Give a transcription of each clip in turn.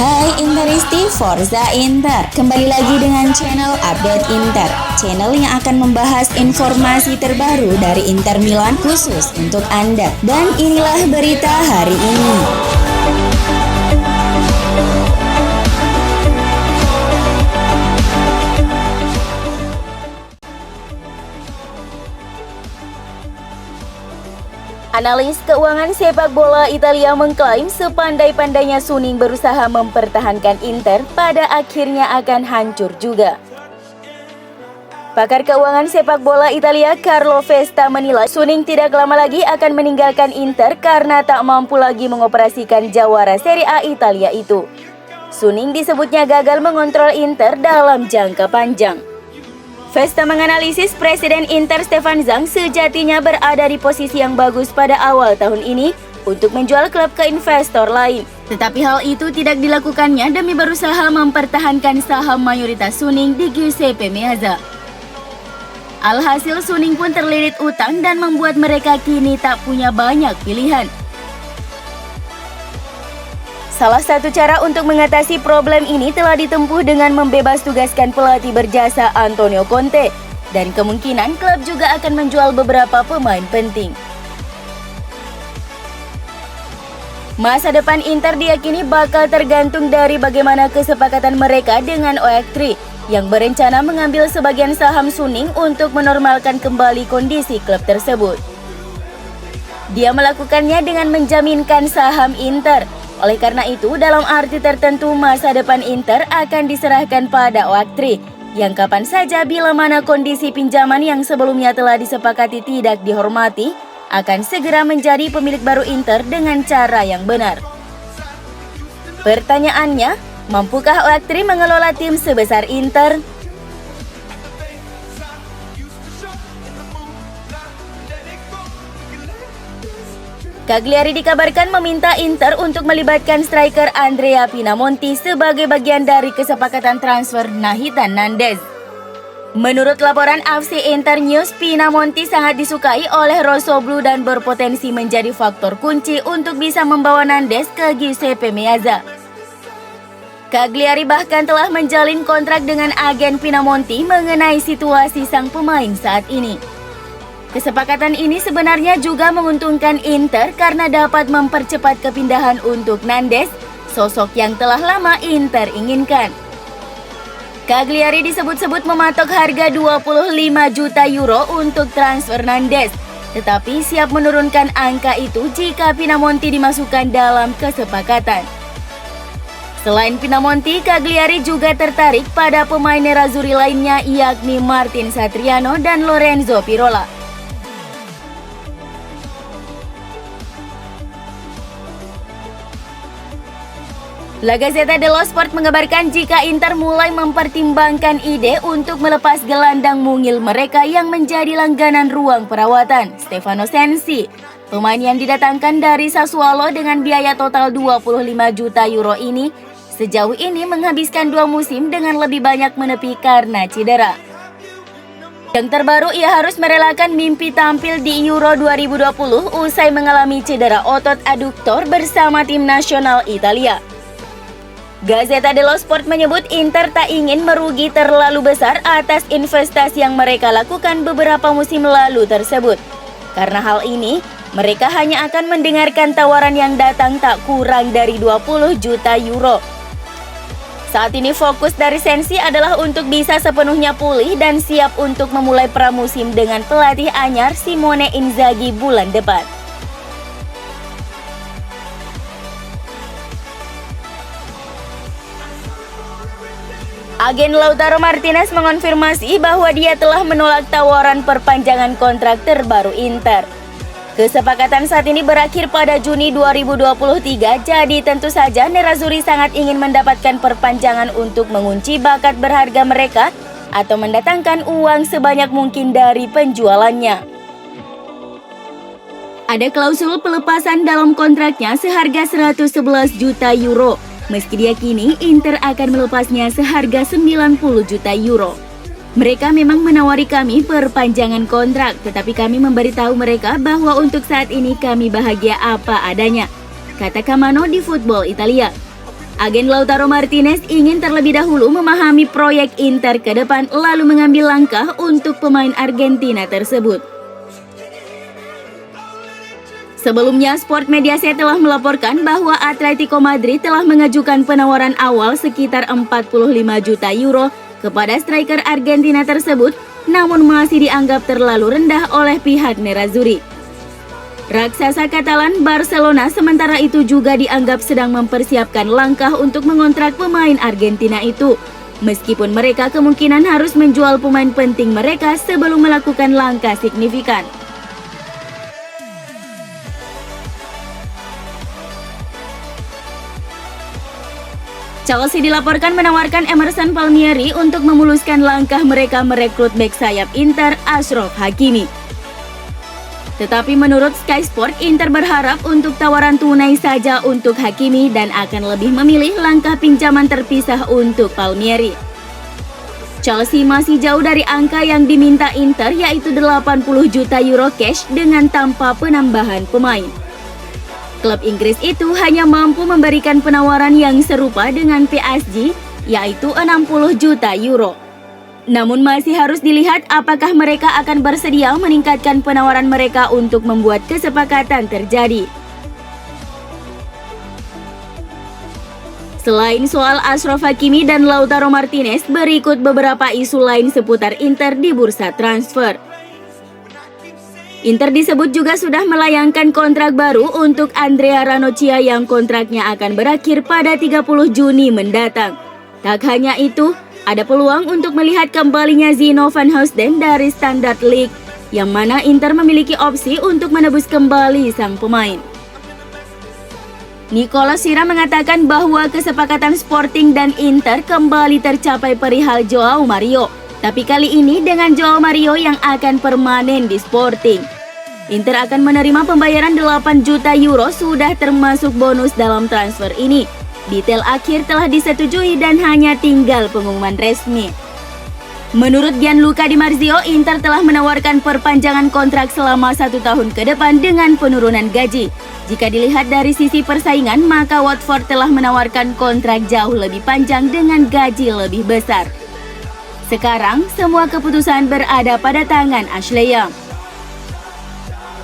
Hai Interisti Forza Inter, kembali lagi dengan channel Update Inter, channel yang akan membahas informasi terbaru dari Inter Milan khusus untuk Anda. Dan inilah berita hari ini. Analis keuangan sepak bola Italia mengklaim sepandai-pandainya Suning berusaha mempertahankan Inter, pada akhirnya akan hancur juga. Pakar keuangan sepak bola Italia Carlo Vesta menilai Suning tidak lama lagi akan meninggalkan Inter karena tak mampu lagi mengoperasikan jawara Serie A Italia itu. Suning disebutnya gagal mengontrol Inter dalam jangka panjang. Vesta menganalisis Presiden Inter Stefan Zhang sejatinya berada di posisi yang bagus pada awal tahun ini untuk menjual klub ke investor lain. Tetapi hal itu tidak dilakukannya demi berusaha mempertahankan saham mayoritas Suning di Giuseppe Meazza. Alhasil Suning pun terlilit utang dan membuat mereka kini tak punya banyak pilihan. Salah satu cara untuk mengatasi problem ini telah ditempuh dengan membebas tugaskan pelatih berjasa Antonio Conte, dan kemungkinan klub juga akan menjual beberapa pemain penting. Masa depan Inter diyakini bakal tergantung dari bagaimana kesepakatan mereka dengan Oaktree yang berencana mengambil sebagian saham Suning untuk menormalkan kembali kondisi klub tersebut. Dia melakukannya dengan menjaminkan saham Inter. Oleh karena itu, dalam arti tertentu masa depan Inter akan diserahkan pada Oaktree, yang kapan saja bila mana kondisi pinjaman yang sebelumnya telah disepakati tidak dihormati, akan segera menjadi pemilik baru Inter dengan cara yang benar. Pertanyaannya, mampukah Oaktree mengelola tim sebesar Inter? Cagliari dikabarkan meminta Inter untuk melibatkan striker Andrea Pinamonti sebagai bagian dari kesepakatan transfer Nathan Nandez. Menurut laporan AFC Inter News, Pinamonti sangat disukai oleh Rossoblu dan berpotensi menjadi faktor kunci untuk bisa membawa Nandez ke Giuseppe Meazza. Cagliari bahkan telah menjalin kontrak dengan agen Pinamonti mengenai situasi sang pemain saat ini. Kesepakatan ini sebenarnya juga menguntungkan Inter karena dapat mempercepat kepindahan untuk Nandez, sosok yang telah lama Inter inginkan. Cagliari disebut-sebut mematok harga 25 juta euro untuk transfer Nandez, tetapi siap menurunkan angka itu jika Pinamonti dimasukkan dalam kesepakatan. Selain Pinamonti, Cagliari juga tertarik pada pemain nerazzurri lainnya yakni Martin Satriano dan Lorenzo Pirola. La Gazzetta dello Sport mengabarkan jika Inter mulai mempertimbangkan ide untuk melepas gelandang mungil mereka yang menjadi langganan ruang perawatan, Stefano Sensi. Pemain yang didatangkan dari Sassuolo dengan biaya total 25 juta euro ini sejauh ini menghabiskan 2 musim dengan lebih banyak menepi karena cedera. Yang terbaru, ia harus merelakan mimpi tampil di Euro 2020 usai mengalami cedera otot aduktor bersama tim nasional Italia. Gazzetta dello Sport menyebut Inter tak ingin merugi terlalu besar atas investasi yang mereka lakukan beberapa musim lalu tersebut. Karena hal ini, mereka hanya akan mendengarkan tawaran yang datang tak kurang dari 20 juta euro. Saat ini fokus dari Sensi adalah untuk bisa sepenuhnya pulih dan siap untuk memulai pramusim dengan pelatih anyar Simone Inzaghi bulan depan. Agen Lautaro Martinez mengonfirmasi bahwa dia telah menolak tawaran perpanjangan kontrak terbaru Inter. Kesepakatan saat ini berakhir pada Juni 2023, jadi tentu saja nerazzurri sangat ingin mendapatkan perpanjangan untuk mengunci bakat berharga mereka atau mendatangkan uang sebanyak mungkin dari penjualannya. Ada klausul pelepasan dalam kontraknya seharga 111 juta euro. Meski diyakini Inter akan melepasnya seharga 90 juta euro. Mereka memang menawari kami perpanjangan kontrak, tetapi kami memberitahu mereka bahwa untuk saat ini kami bahagia apa adanya, kata Camano di Football Italia. Agen Lautaro Martinez ingin terlebih dahulu memahami proyek Inter ke depan lalu mengambil langkah untuk pemain Argentina tersebut. Sebelumnya, Sport Mediaset telah melaporkan bahwa Atletico Madrid telah mengajukan penawaran awal sekitar 45 juta euro kepada striker Argentina tersebut, namun masih dianggap terlalu rendah oleh pihak Nerazzurri. Raksasa Katalan Barcelona sementara itu juga dianggap sedang mempersiapkan langkah untuk mengontrak pemain Argentina itu, meskipun mereka kemungkinan harus menjual pemain penting mereka sebelum melakukan langkah signifikan. Chelsea dilaporkan menawarkan Emerson Palmieri untuk memuluskan langkah mereka merekrut bek sayap Inter Achraf Hakimi. Tetapi menurut Sky Sport, Inter berharap untuk tawaran tunai saja untuk Hakimi dan akan lebih memilih langkah pinjaman terpisah untuk Palmieri. Chelsea masih jauh dari angka yang diminta Inter, yaitu 80 juta euro cash dengan tanpa penambahan pemain. Klub Inggris itu hanya mampu memberikan penawaran yang serupa dengan PSG, yaitu 60 juta euro. Namun masih harus dilihat apakah mereka akan bersedia meningkatkan penawaran mereka untuk membuat kesepakatan terjadi. Selain soal Achraf Hakimi dan Lautaro Martinez, berikut beberapa isu lain seputar Inter di bursa transfer. Inter disebut juga sudah melayangkan kontrak baru untuk Andrea Ranocchia yang kontraknya akan berakhir pada 30 Juni mendatang. Tak hanya itu, ada peluang untuk melihat kembalinya Zino van Housden dari Standard League, yang mana Inter memiliki opsi untuk menebus kembali sang pemain. Nicolas Sira mengatakan bahwa kesepakatan Sporting dan Inter kembali tercapai perihal Joao Mario. Tapi kali ini dengan Joao Mario yang akan permanen di Sporting. Inter akan menerima pembayaran 8 juta euro sudah termasuk bonus dalam transfer ini. Detail akhir telah disetujui dan hanya tinggal pengumuman resmi. Menurut Gianluca Di Marzio, Inter telah menawarkan perpanjangan kontrak selama 1 tahun ke depan dengan penurunan gaji. Jika dilihat dari sisi persaingan, maka Watford telah menawarkan kontrak jauh lebih panjang dengan gaji lebih besar. Sekarang, semua keputusan berada pada tangan Ashley Young.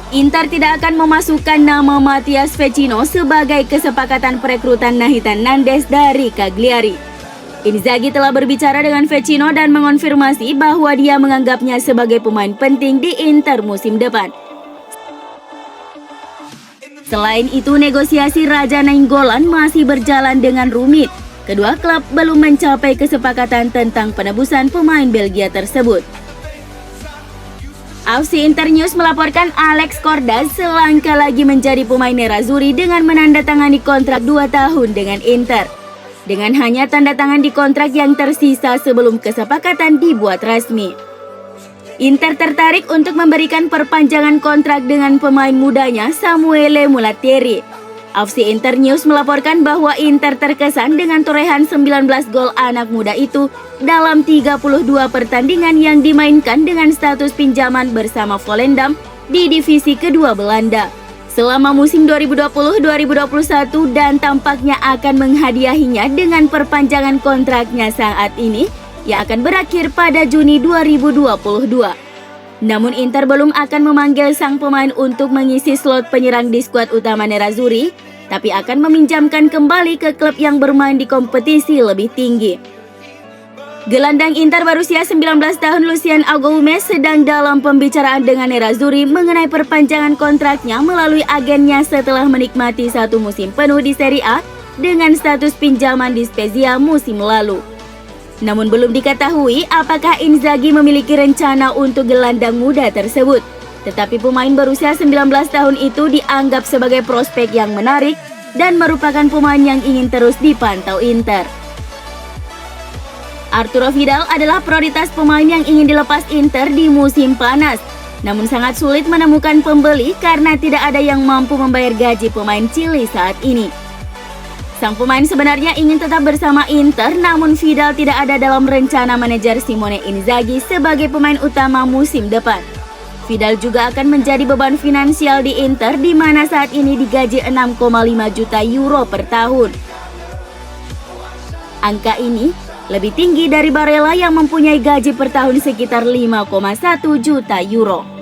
Inter tidak akan memasukkan nama Matthias Vecino sebagai kesepakatan perekrutan Nathan Nandez dari Cagliari. Inzaghi telah berbicara dengan Vecino dan mengonfirmasi bahwa dia menganggapnya sebagai pemain penting di Inter musim depan. Selain itu, negosiasi Raja Nainggolan masih berjalan dengan rumit. Kedua klub belum mencapai kesepakatan tentang penebusan pemain Belgia tersebut. AFC Internews melaporkan Alex Cordas selangkah lagi menjadi pemain Nerazzurri dengan menandatangani kontrak 2 tahun dengan Inter. Dengan hanya tanda tangan di kontrak yang tersisa sebelum kesepakatan dibuat resmi. Inter tertarik untuk memberikan perpanjangan kontrak dengan pemain mudanya Samuele Mulattieri. AFC Internews melaporkan bahwa Inter terkesan dengan torehan 19 gol anak muda itu dalam 32 pertandingan yang dimainkan dengan status pinjaman bersama Volendam di divisi kedua Belanda selama musim 2020-2021 dan tampaknya akan menghadiahinya dengan perpanjangan kontraknya saat ini yang akan berakhir pada Juni 2022. Namun Inter belum akan memanggil sang pemain untuk mengisi slot penyerang di skuad utama Nerazzurri, tapi akan meminjamkan kembali ke klub yang bermain di kompetisi lebih tinggi. Gelandang Inter berusia 19 tahun Lucien Agoumes sedang dalam pembicaraan dengan Nerazzurri mengenai perpanjangan kontraknya melalui agennya setelah menikmati 1 musim penuh di Serie A dengan status pinjaman di Spezia musim lalu. Namun belum diketahui apakah Inzaghi memiliki rencana untuk gelandang muda tersebut. Tetapi pemain berusia 19 tahun itu dianggap sebagai prospek yang menarik dan merupakan pemain yang ingin terus dipantau Inter. Arturo Vidal adalah prioritas pemain yang ingin dilepas Inter di musim panas. Namun sangat sulit menemukan pembeli karena tidak ada yang mampu membayar gaji pemain Chili saat ini. Sang pemain sebenarnya ingin tetap bersama Inter, namun Vidal tidak ada dalam rencana manajer Simone Inzaghi sebagai pemain utama musim depan. Vidal juga akan menjadi beban finansial di Inter, di mana saat ini digaji 6,5 juta euro per tahun. Angka ini lebih tinggi dari Barella yang mempunyai gaji per tahun sekitar 5,1 juta euro.